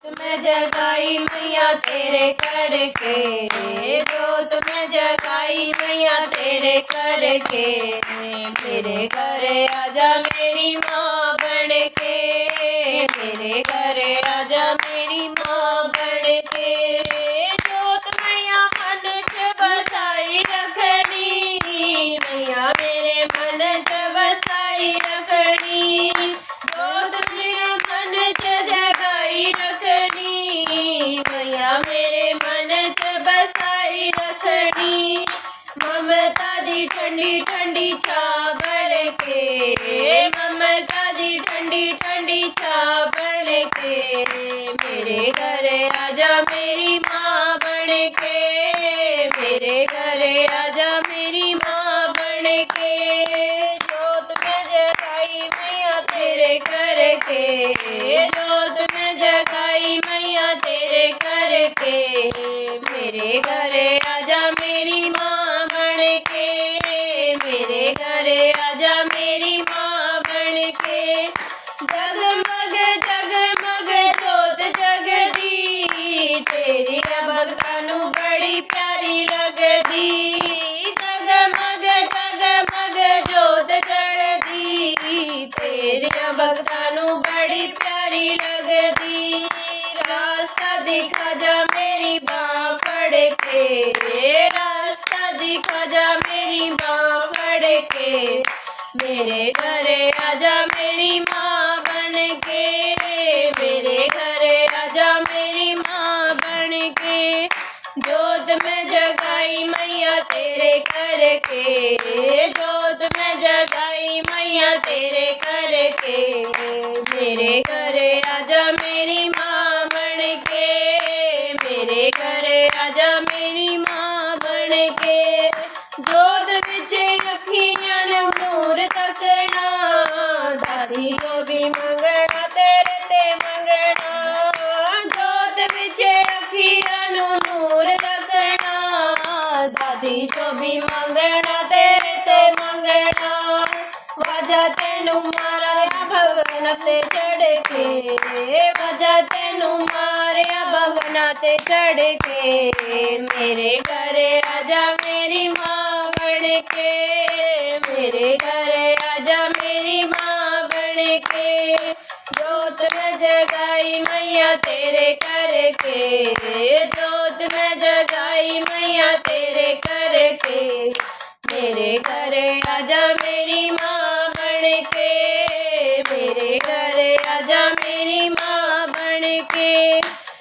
तुम्हें जगाई मैया तेरे करके, जोत में जगाई मैया तेरे करके, मेरे घर आजा मेरी माँ बन के, मेरे घर आजा मेरी माँ बन के। जोत मैया मन च बसाई रखनी, मैया मेरे मन च बसाई रखनी, जोत मेरे मन च जगाई रखनी, मैया मेरे मन च बसाई रखनी। ममता दी ठंडी ठंडी छा बन के, ममता दी ठंडी ठंडी छा बन के, मेरे घर आजा मेरी माँ बन के, मेरे घर आजा मेरी माँ बन के। जोत में जगाई मैया तेरे करके, जोत में जगाई मैया तेरे करके, मेरे घर आजा मेरी माँ बन के, मेरे घर आजा मेरी माँ बन के। जगमग जगमग जोत जगदी, तेरी भक्तां नू बड़ी प्यारी लगदी, जगमग जगमग जोत जगदी, तेरी भक्तां नू बड़ी प्यारी लगदी। रास्ता दिखा जा मेरी बाँ फड़ के, रास्ता दिखा जा मेरी बाँ फड़ के, मेरे घर आजा मेरी माँ बन के, मेरे घर आजा मेरी माँ बन के। जोत में जगाई मैया तेरे करके, जोत में जगाई मैया तेरे करके, मेरे घर आजा मेरी माँ बन के, मेरे घर आजा मेरी माँ बन के। जोत विच अखियां नू नूर तकना, दादी जो भी मंगना तेरे ते मंगना, जोत विच अखियां नू नूर तकना, दादी जो भी मंगना तेरे ते मंगना। वाजा तेनू मारा भवन ते चढ़ के, वाजा तेनू मारिया भवन ते चढ़ के, मेरे घर आजा मेरी माँ बन के, मेरे घर आजा मेरी माँ बन के। जोत में जगाई मैया तेरे करके, जोत में जगाई मैया तेरे करके, मेरे घर आजा मेरी माँ बन के, मेरे घर आजा मेरी माँ बन के।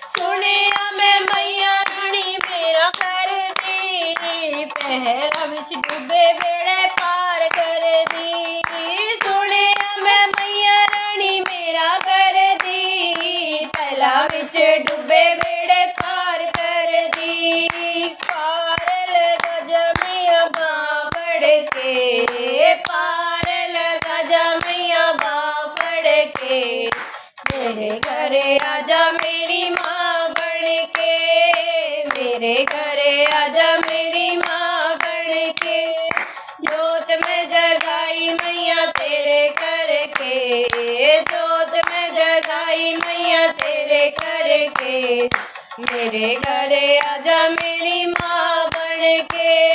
सुनिया मैं मैया रानी मेरा कर दी, पहरा विच डूबे बेड़े पार कर दी, सुनिया मैं मैया रानी मेरा कर दी, पहला विच डूबे बेड़े पार कर दी। पार लगा जा मैया बाँ फड़ के, पार लगा जा मैया बाँ फड़ के, मेरे घर आजा मेरी माँ बन के, मेरे घर आजा मेरी माँ बन के। जोत में जगाई मैया तेरे करके, जोत में जगाई मैया तेरे करके, मेरे घर आजा मेरी माँ बन के।